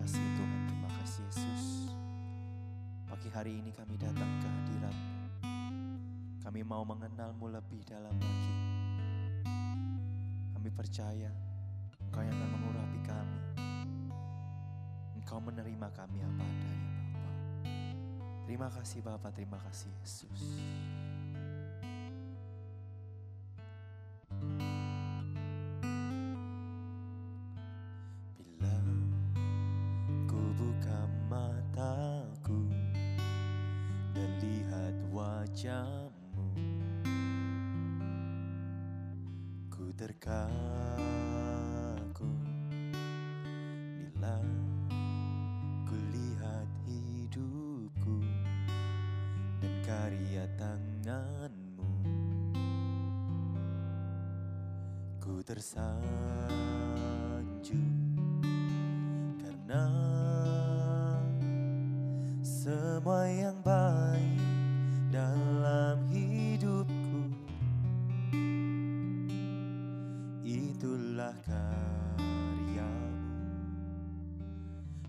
kasih Tuhan, terima kasih Yesus. Pagi hari ini kami datang ke hadirat-Mu. Kami mau mengenal-Mu lebih dalam lagi. Kami percaya Engkau yang akan mengurapi kami. Engkau menerima kami apa adanya Bapa. Terima kasih Bapa, terima kasih Yesus. Bila ku buka mataku dan lihat wajah-Mu, ku terkagum bila ku lihat hidupku dan karya tangan-Mu. Ku tersanjung karena semua yang baik dalam hidupku itulah karya-Mu.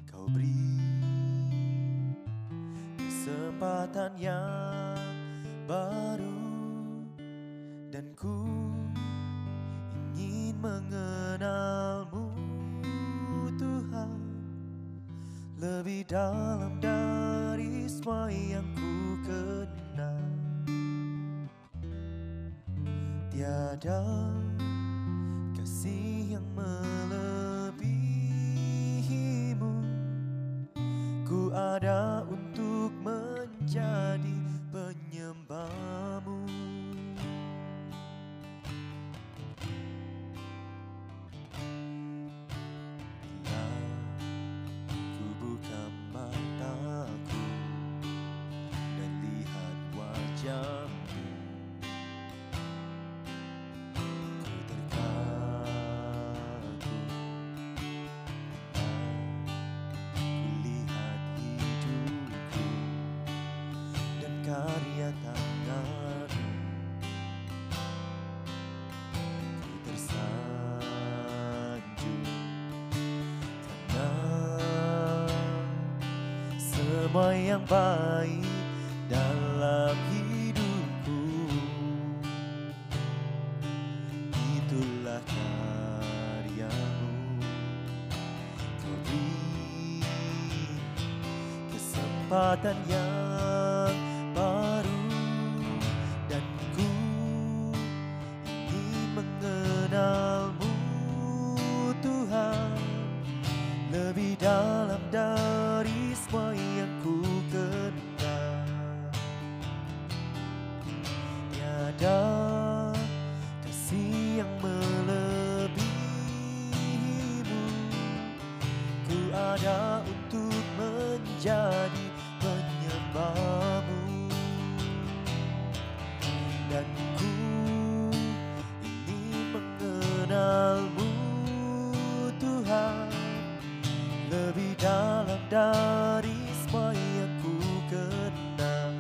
Kau beri kesempatan yang baru dan ku ingin mengenal-Mu Tuhan lebih dalam dari semua yang ku kenal. Tiada kasih yang melebihi-Mu. Ku ada untuk menjadi penyembah-Mu. Bila ku buka mataku dan lihat wajah-Mu, ku terkagum bila ku lihat hidupku dan karya tangan-Mu. Ku tersanjung karena semua yang baik dalam hidupku itulah karya-Mu. Kau beri kesempatan yang baru dan ku ingin mengenal-Mu Tuhan lebih dalam dari semua yang ku kenal. Tiada kasih yang melebihi-Mu. Ku ada untuk menjadi penyembah-Mu dan ku ingin mengenal-Mu Tuhan lebih dalam dari semua yang ku kenal.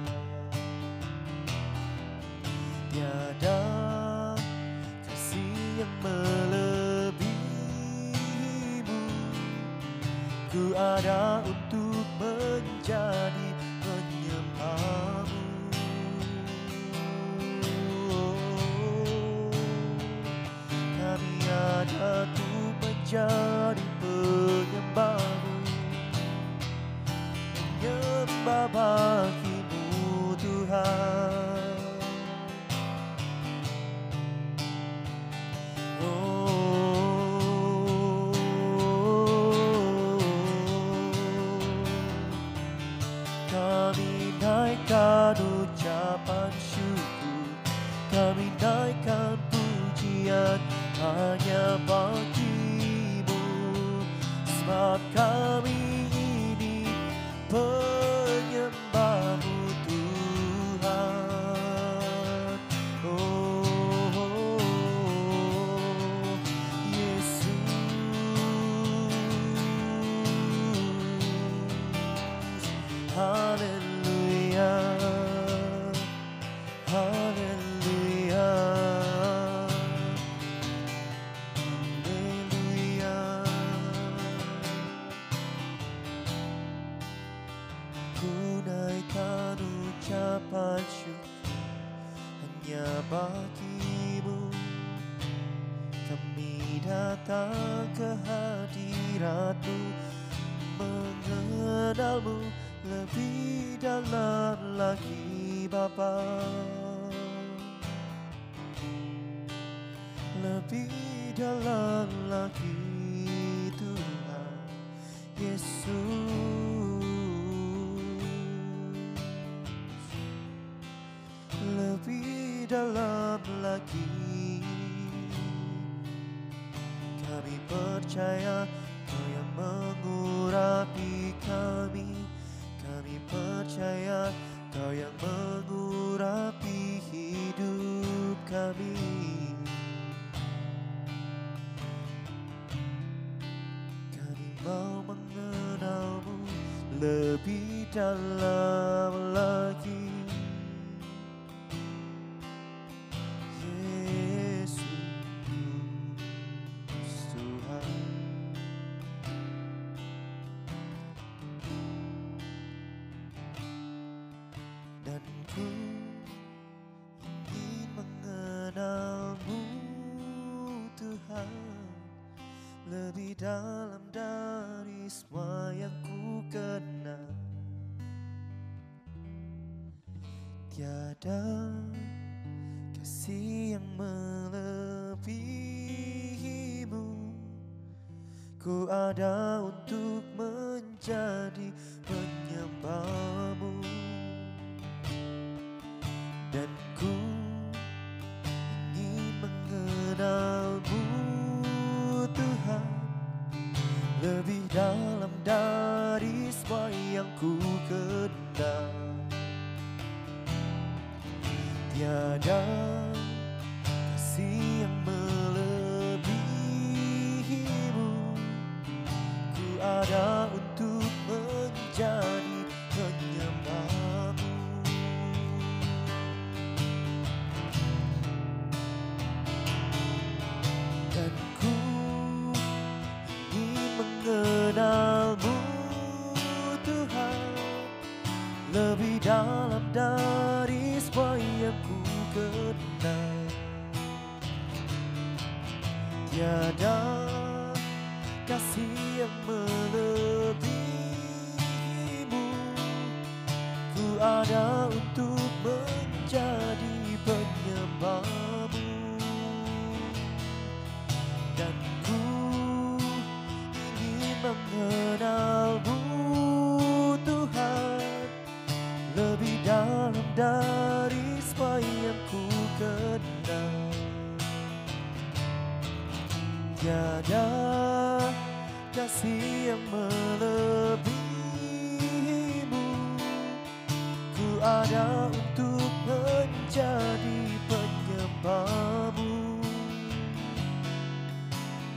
Tiada kasih yang melebihi-Mu. Ku ada untuk menjadi penyembah-Mu. Kami ada untuk menjadi penyembah-Mu, menyembah bagi-Mu Tuhan. Kami naikkan ucapan syukur, kami naikkan pujian hanya bagi-Mu, sebab kami ini penyembah-Mu Tuhan. Oh, Yesus, haleluya, haleluya, haleluya. datang ke hadirat-Mu, mengenal-Mu lebih dalam lagi Bapa, lebih dalam lagi Tuhan Yesus, lebih dalam lagi. Kami percaya Kau yang mengurapi kami, kami percaya Kau yang mengurapi hidup kami. Kami mau mengenal-Mu lebih dalam lagi. Dan ku ingin mengenal-Mu Tuhan, lebih dalam dari semua yang ku kenal. Tiada kasih yang melebihi-Mu, ku ada untuk menjadi penyembah-Mu. Dan ku ingin mengenal-Mu Tuhan, lebih dalam dari semua yang ku kenal. Tiada kasih yang melebihi-Mu, ku ada untuk menjadi penyembah-Mu. Dan ku ingin mengenal-Mu Tuhan, lebih dalam dari semua yang ku kenal. Tiada kasih yang melebihi-Mu, ku ada untuk menjadi penyembah-Mu. Dan ku ingin mengenal-Mu Tuhan, lebih dalam dari semua yang ku kenal. Tiada kasih yang melebihi-Mu, ku ada untuk menjadi penyembah-Mu.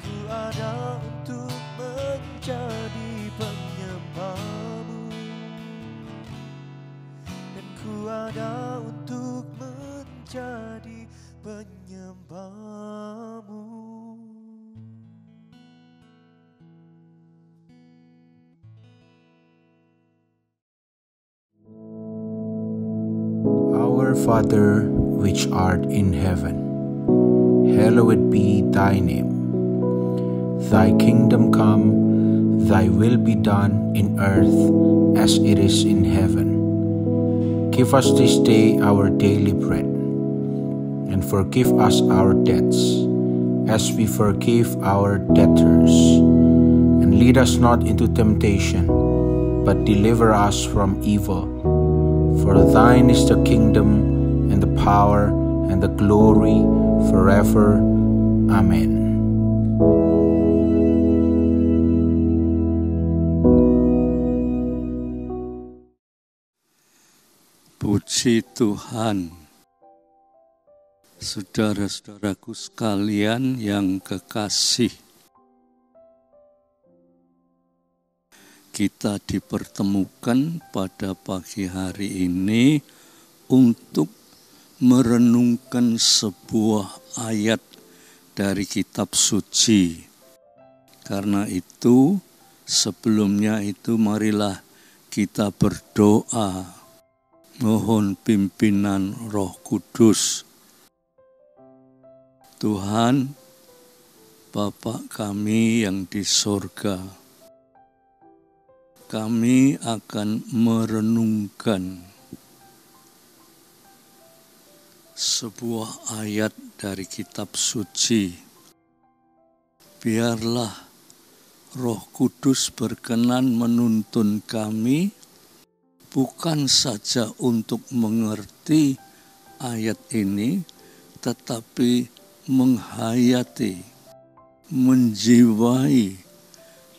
Ku ada untuk menjadi penyembah-Mu, dan ku ada untuk menjadi penyembah-Mu. Our Father, which art in heaven, hallowed be thy name. Thy kingdom come, thy will be done in earth as it is in heaven. Give us this day our daily bread, and forgive us our debts, as we forgive our debtors. And lead us not into temptation, but deliver us from evil. For thine is the kingdom, and the power, and the glory, forever. Amen. Puji Tuhan. Saudara-saudaraku sekalian yang kekasih, kita dipertemukan pada pagi hari ini untuk merenungkan sebuah ayat dari kitab suci. Karena itu, sebelumnya itu marilah kita berdoa, mohon pimpinan Roh Kudus. Tuhan, Bapa kami yang di sorga, kami akan merenungkan sebuah ayat dari kitab suci. Biarlah Roh Kudus berkenan menuntun kami, bukan saja untuk mengerti ayat ini, tetapi menghayati, menjiwai,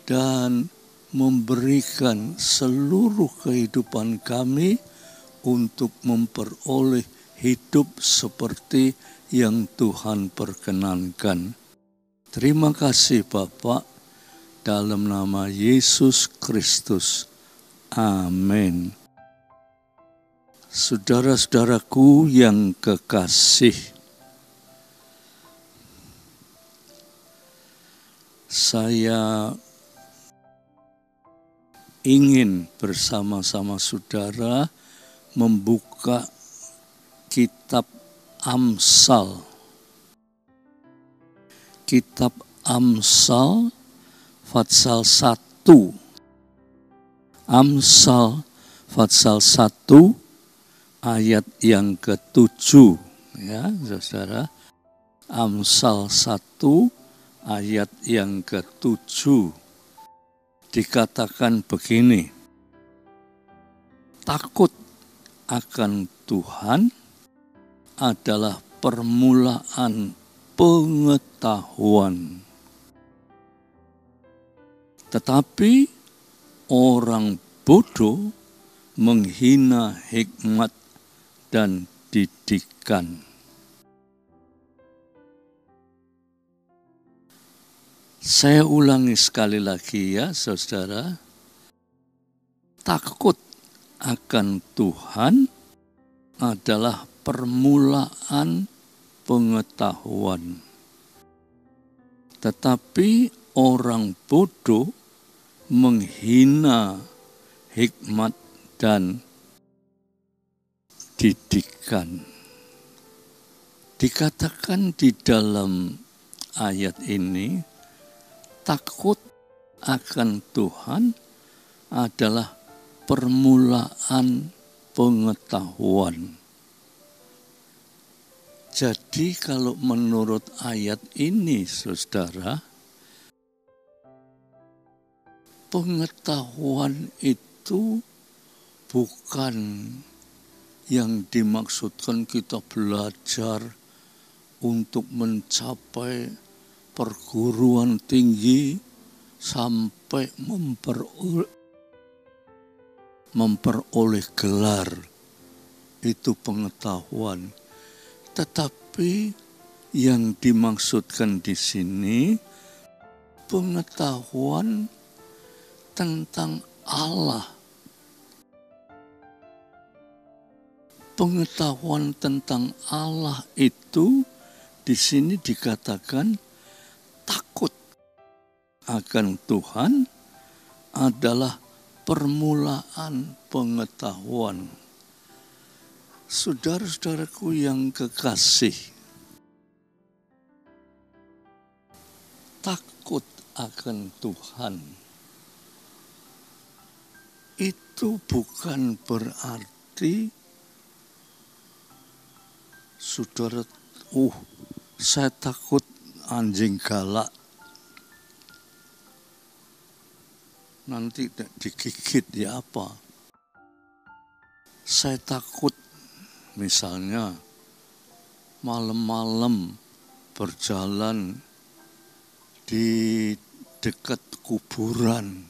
dan memberikan seluruh kehidupan kami untuk memperoleh hidup seperti yang Tuhan perkenankan. Terima kasih Bapa, dalam nama Yesus Kristus. Amin. Saudara-saudaraku yang kekasih, saya ingin bersama-sama saudara membuka kitab Amsal. Kitab Amsal pasal 1. Amsal pasal 1 ayat yang ke-7. Ya, saudara. Amsal 1 ayat yang ke-7. Dikatakan begini. Takut akan Tuhan adalah permulaan pengetahuan. Tetapi orang bodoh menghina hikmat dan didikan. Saya ulangi sekali lagi ya saudara. Takut akan Tuhan adalah permulaan pengetahuan. Tetapi orang bodoh menghina hikmat dan didikan. Dikatakan di dalam ayat ini, takut akan Tuhan adalah permulaan pengetahuan. Jadi kalau menurut ayat ini, saudara, pengetahuan itu bukan yang dimaksudkan kita belajar untuk mencapai perguruan tinggi sampai memperoleh gelar. Itu pengetahuan. Tetapi yang dimaksudkan di sini pengetahuan tentang Allah. Pengetahuan tentang Allah itu di sini dikatakan takut akan Tuhan adalah permulaan pengetahuan. Saudara-saudaraku yang kekasih, takut akan Tuhan itu bukan berarti saudara, saya takut anjing galak, nanti digigit ya apa. Saya takut misalnya malam-malam berjalan di dekat kuburan,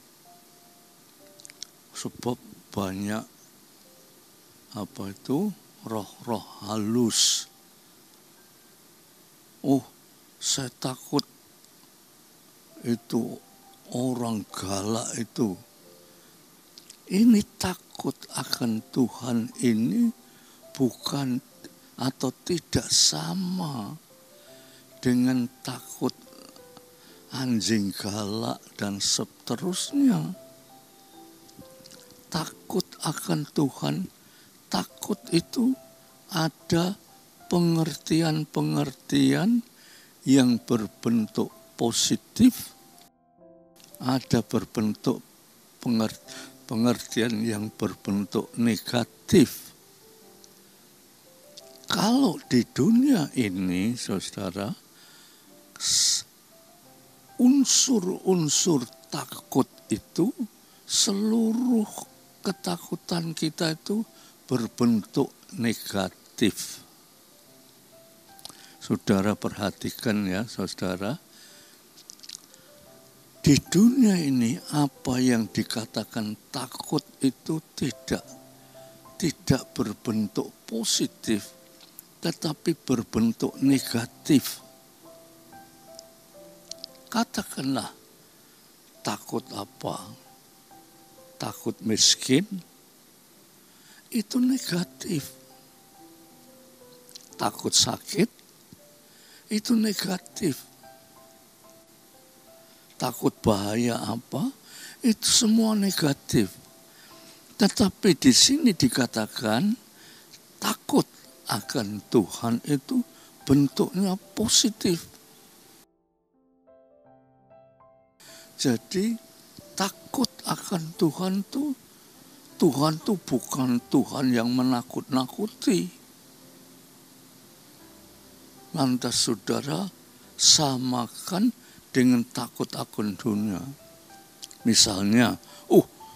sebab banyak roh-roh halus. Saya takut itu orang galak itu. Ini takut akan Tuhan ini bukan atau tidak sama dengan takut anjing galak dan seterusnya. Takut akan Tuhan, takut itu ada pengertian-pengertian yang berbentuk positif, ada berbentuk pengertian yang berbentuk negatif. Kalau di dunia ini, saudara, unsur-unsur takut itu, seluruh ketakutan kita itu berbentuk negatif. Saudara perhatikan ya, saudara. Di dunia ini apa yang dikatakan takut itu tidak berbentuk positif, tetapi berbentuk negatif. Katakanlah takut apa? Takut miskin, itu negatif. Takut sakit, itu negatif. Takut bahaya apa, itu semua negatif. Tetapi di sini dikatakan takut akan Tuhan itu bentuknya positif. Jadi takut akan Tuhan tuh bukan Tuhan yang menakut-nakuti. Lantas saudara samakan dengan takut akan dunia. Misalnya,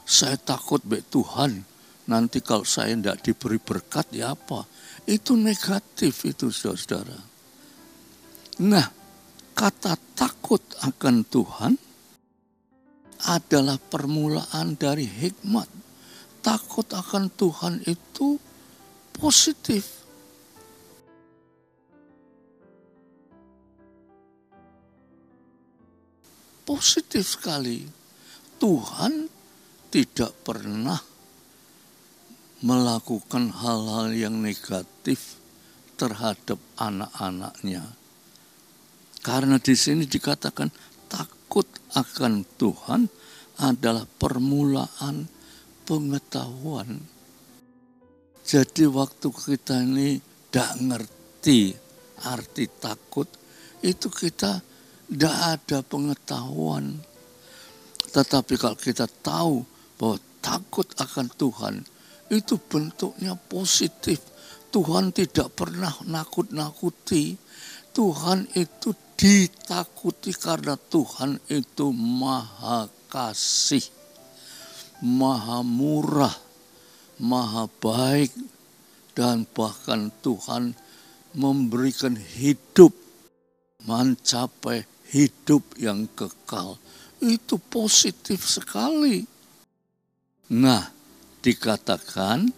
saya takut Tuhan, nanti kalau saya tidak diberi berkat ya apa? Itu negatif itu saudara. Nah, kata takut akan Tuhan adalah permulaan dari hikmat. Takut akan Tuhan itu positif. Positif sekali. Tuhan tidak pernah melakukan hal-hal yang negatif terhadap anak-anaknya. Karena di sini dikatakan takut akan Tuhan adalah permulaan pengetahuan. Jadi waktu kita ini tidak ngerti arti takut, itu kita tidak ada pengetahuan. Tetapi kalau kita tahu bahwa takut akan Tuhan, itu bentuknya positif. Tuhan tidak pernah nakut-nakuti. Tuhan itu ditakuti karena Tuhan itu maha kasih, maha murah, maha baik, dan bahkan Tuhan memberikan hidup, mencapai hidup yang kekal. Itu positif sekali. Nah, dikatakan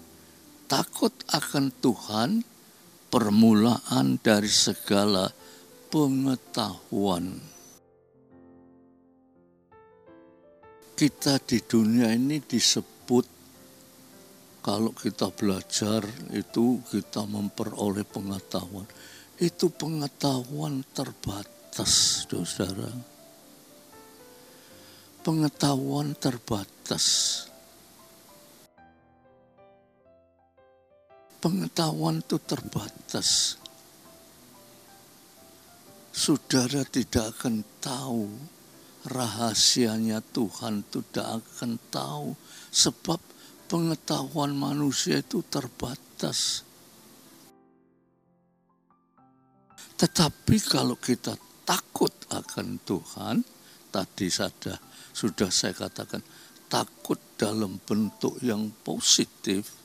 takut akan Tuhan permulaan dari segala pengetahuan. Kita di dunia ini disebut, kalau kita belajar itu kita memperoleh pengetahuan. Itu pengetahuan terbatas, saudara. Pengetahuan terbatas. Pengetahuan itu terbatas. Saudara tidak akan tahu rahasianya Tuhan, tidak akan tahu, sebab pengetahuan manusia itu terbatas. Tetapi kalau kita takut akan Tuhan, tadi sudah saya katakan, takut dalam bentuk yang positif.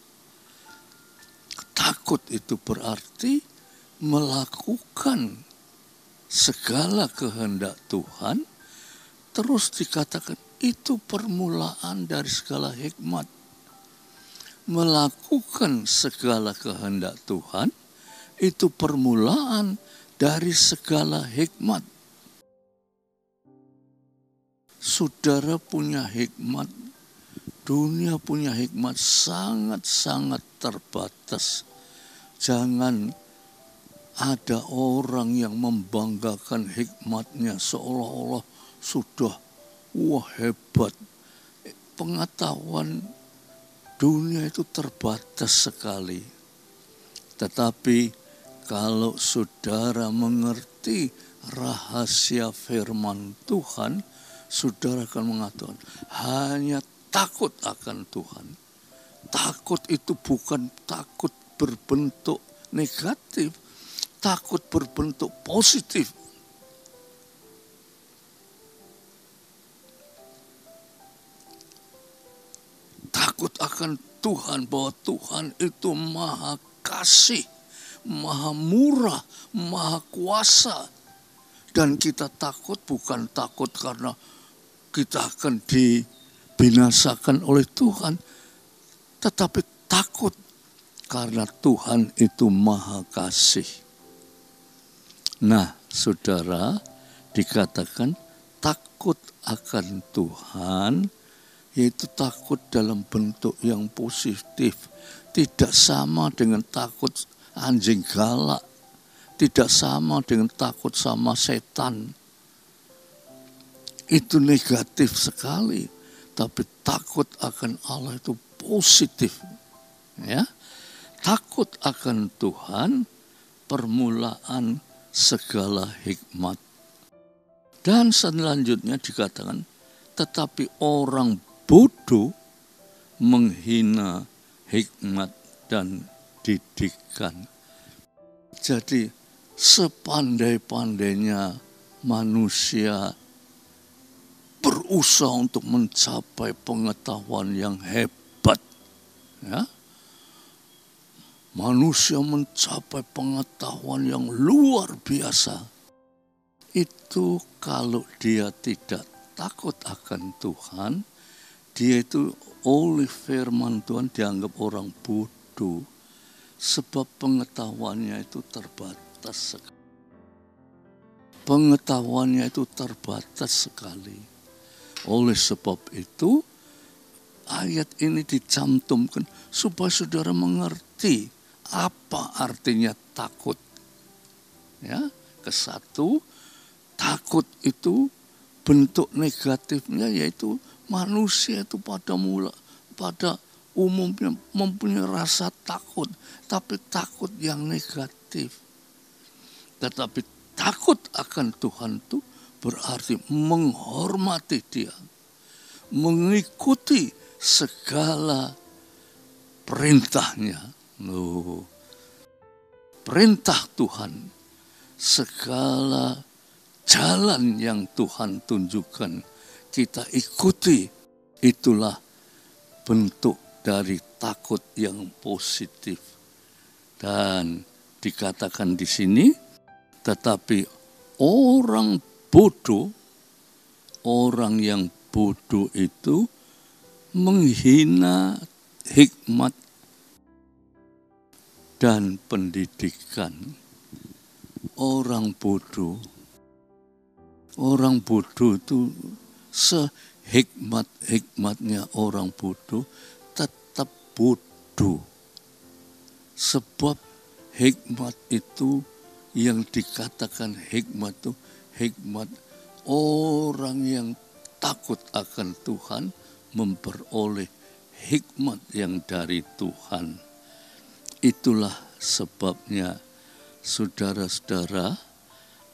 Takut itu berarti melakukan segala kehendak Tuhan, terus dikatakan itu permulaan dari segala hikmat. Melakukan segala kehendak Tuhan, itu permulaan dari segala hikmat. Saudara punya hikmat, dunia punya hikmat sangat-sangat terbatas. Jangan ada orang yang membanggakan hikmatnya seolah-olah sudah hebat. Pengetahuan dunia itu terbatas sekali. Tetapi kalau saudara mengerti rahasia firman Tuhan, saudara akan mengatakan hanya takut akan Tuhan. Takut itu bukan takut berbentuk negatif, takut berbentuk positif. Takut akan Tuhan, bahwa Tuhan itu maha kasih, maha murah, maha kuasa. Dan kita takut bukan takut karena kita akan dibinasakan oleh Tuhan, tetapi takut karena Tuhan itu maha kasih. Nah, saudara, dikatakan takut akan Tuhan, yaitu takut dalam bentuk yang positif. Tidak sama dengan takut anjing galak. Tidak sama dengan takut sama setan. Itu negatif sekali. Tapi takut akan Allah itu positif. Ya. Takut akan Tuhan, permulaan segala hikmat. Dan selanjutnya dikatakan, tetapi orang bodoh menghina hikmat dan didikan. Jadi sepandai-pandainya manusia berusaha untuk mencapai pengetahuan yang hebat, ya, manusia mencapai pengetahuan yang luar biasa. Itu kalau dia tidak takut akan Tuhan, dia itu oleh firman Tuhan dianggap orang bodoh. Sebab pengetahuannya itu terbatas sekali. Pengetahuannya itu terbatas sekali. Oleh sebab itu, ayat ini dicantumkan supaya saudara mengerti apa artinya takut. Ya, kesatu, takut itu bentuk negatifnya yaitu manusia itu pada umumnya mempunyai rasa takut, tapi takut yang negatif. Tetapi takut akan Tuhan itu berarti menghormati Dia, mengikuti segala perintahnya. Perintah Tuhan, segala jalan yang Tuhan tunjukkan, kita ikuti. Itulah bentuk dari takut yang positif. Dan dikatakan di sini, tetapi orang yang bodoh itu menghina hikmat dan pendidikan. Orang bodoh itu sehikmat-hikmatnya orang bodoh tetap bodoh. Sebab hikmat itu yang dikatakan hikmat itu hikmat orang yang takut akan Tuhan memperoleh hikmat yang dari Tuhan. Itulah sebabnya saudara-saudara,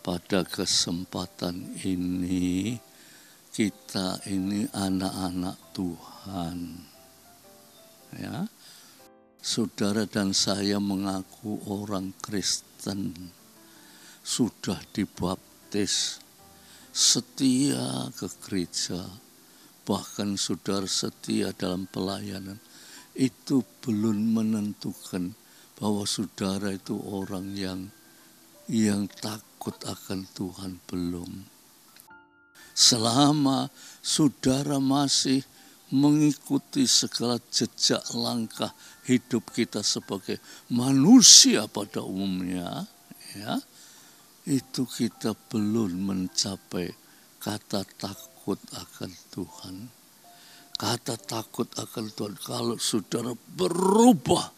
pada kesempatan ini kita ini anak-anak Tuhan. Ya. Saudara dan saya mengaku orang Kristen, sudah dibaptis, setia ke gereja, bahkan saudara setia dalam pelayanan, itu belum menentukan bahwa saudara itu orang yang takut akan Tuhan, belum. Selama saudara masih mengikuti segala jejak langkah hidup kita sebagai manusia pada umumnya, ya, itu kita belum mencapai kata takut akan Tuhan. Kata takut akan Tuhan kalau saudara berubah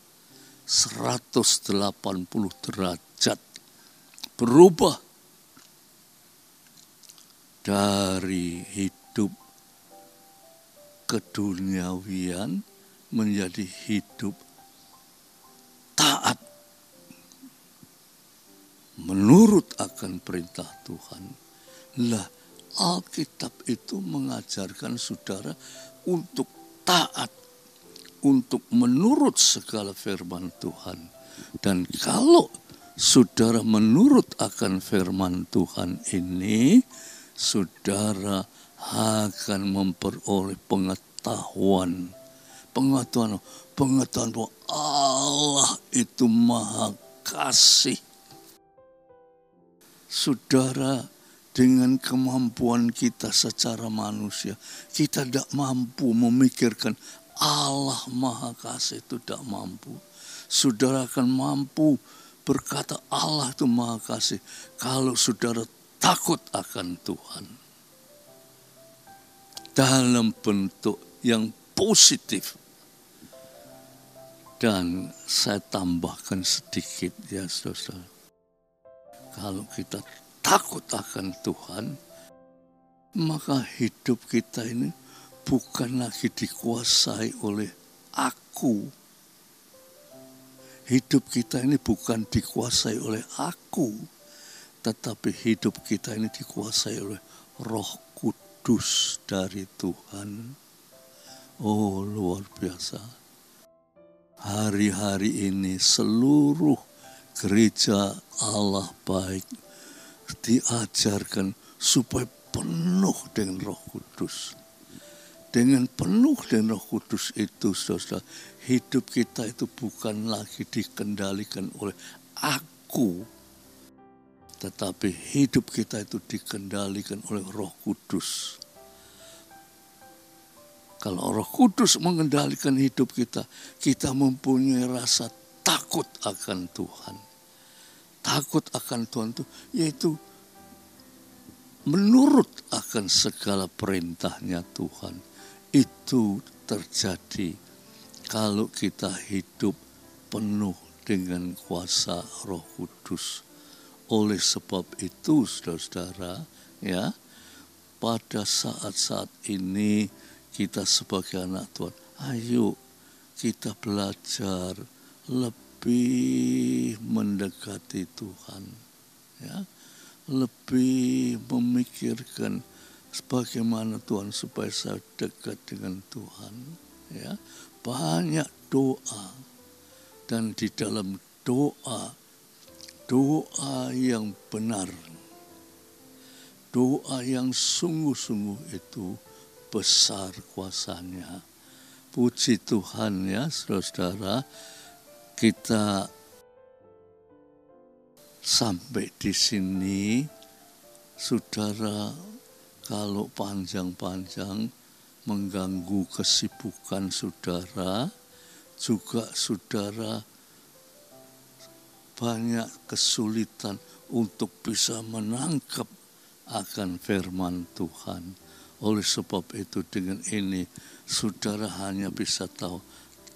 180 derajat, berubah dari hidup keduniawian menjadi hidup taat menurut akan akan perintah Tuhan. Lah, Alkitab itu mengajarkan saudara untuk taat, untuk menurut segala firman Tuhan. Dan kalau saudara menurut akan firman Tuhan ini, saudara akan memperoleh pengetahuan bahwa Allah itu Maha Kasih. Saudara, dengan kemampuan kita secara manusia, kita tidak mampu memikirkan Allah Maha Kasih, itu tidak mampu. Saudara akan mampu berkata Allah itu Maha Kasih kalau saudara takut akan Tuhan. Dalam bentuk yang positif. Dan saya tambahkan sedikit ya saudara. Kalau kita takut akan Tuhan, maka hidup kita ini bukan lagi dikuasai oleh aku. Hidup kita ini bukan dikuasai oleh aku, tetapi hidup kita ini dikuasai oleh Roh Kudus dari Tuhan. Oh, luar biasa. Hari-hari ini seluruh gereja Allah baik diajarkan supaya penuh dengan Roh Kudus. Dengan penuh dengan Roh Kudus itu, saudara, hidup kita itu bukan lagi dikendalikan oleh aku, tetapi hidup kita itu dikendalikan oleh Roh Kudus. Kalau Roh Kudus mengendalikan hidup kita, kita mempunyai rasa takut akan Tuhan. Takut akan Tuhan itu yaitu menurut akan segala perintahnya Tuhan. Itu terjadi kalau kita hidup penuh dengan kuasa Roh Kudus. Oleh sebab itu, saudara-saudara, ya, pada saat-saat ini kita sebagai anak Tuhan, ayo kita belajar lebih mendekati Tuhan, ya, lebih memikirkan bagaimana Tuhan supaya saya dekat dengan Tuhan, ya, banyak doa, dan di dalam doa yang benar, doa yang sungguh-sungguh itu besar kuasanya. Puji Tuhan ya saudara, kita sampai di sini. Saudara, kalau panjang-panjang mengganggu kesibukan saudara, juga saudara banyak kesulitan untuk bisa menangkap akan firman Tuhan. Oleh sebab itu dengan ini saudara hanya bisa tahu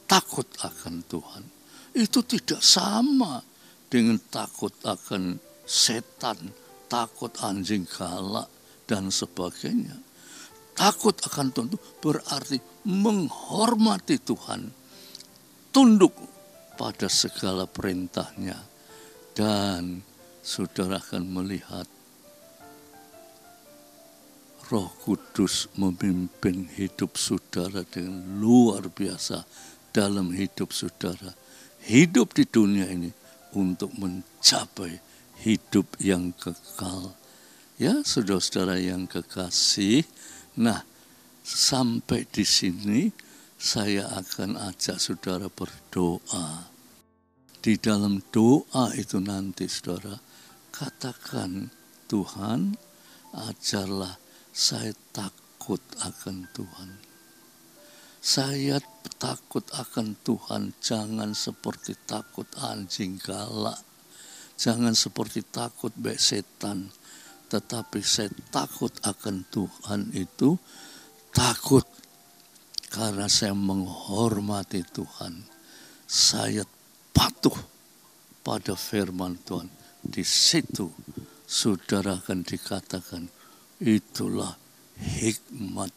takut akan Tuhan. Itu tidak sama dengan takut akan setan, takut anjing galak dan sebagainya. Takut akan Tuhan itu berarti menghormati Tuhan, tunduk pada segala perintahnya, dan saudara akan melihat Roh Kudus memimpin hidup saudara dengan luar biasa dalam hidup saudara. Hidup di dunia ini untuk mencapai hidup yang kekal. Ya, saudara-saudara yang kekasih. Nah, sampai di sini saya akan ajak saudara berdoa. Di dalam doa itu nanti saudara katakan, Tuhan, ajarlah saya takut akan Tuhan. Saya takut akan Tuhan, jangan seperti takut anjing galak. Jangan seperti takut baik setan. Tetapi saya takut akan Tuhan itu, takut karena saya menghormati Tuhan. Saya patuh pada firman Tuhan. Di situ saudara akan dikatakan, itulah hikmat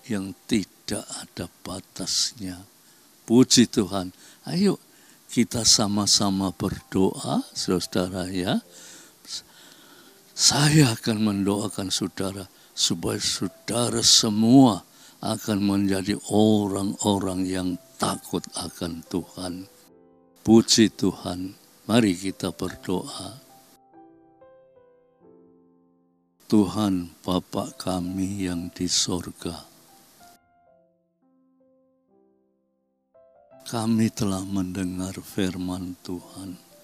yang tidak ada batasnya. Puji Tuhan. Ayo kita sama-sama berdoa, saudara ya. Saya akan mendoakan saudara supaya saudara semua akan menjadi orang-orang yang takut akan Tuhan. Puji Tuhan. Mari kita berdoa. Tuhan Bapa kami yang di sorga, kami telah mendengar firman Tuhan.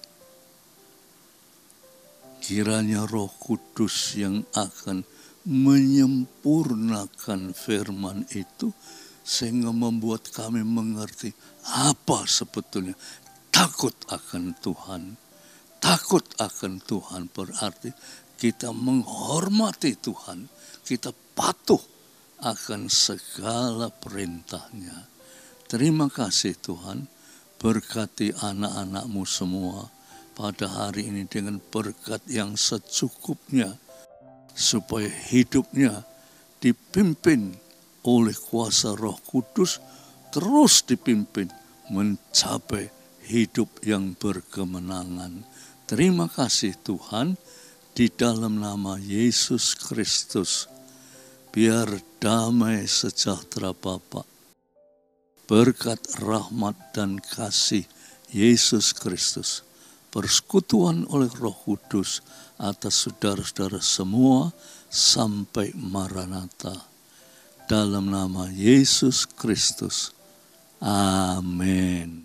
Kiranya Roh Kudus yang akan menyempurnakan firman itu sehingga membuat kami mengerti apa sebetulnya takut akan Tuhan. Takut akan Tuhan berarti kita menghormati Tuhan, kita patuh akan segala perintahnya. Terima kasih Tuhan, berkati anak-anak-Mu semua pada hari ini dengan berkat yang secukupnya, supaya hidupnya dipimpin oleh kuasa Roh Kudus, terus dipimpin mencapai hidup yang berkemenangan. Terima kasih Tuhan, di dalam nama Yesus Kristus, biar damai sejahtera Bapa, berkat rahmat dan kasih Yesus Kristus, persekutuan oleh Roh Kudus atas saudara-saudara semua sampai Maranatha. Dalam nama Yesus Kristus. Amin.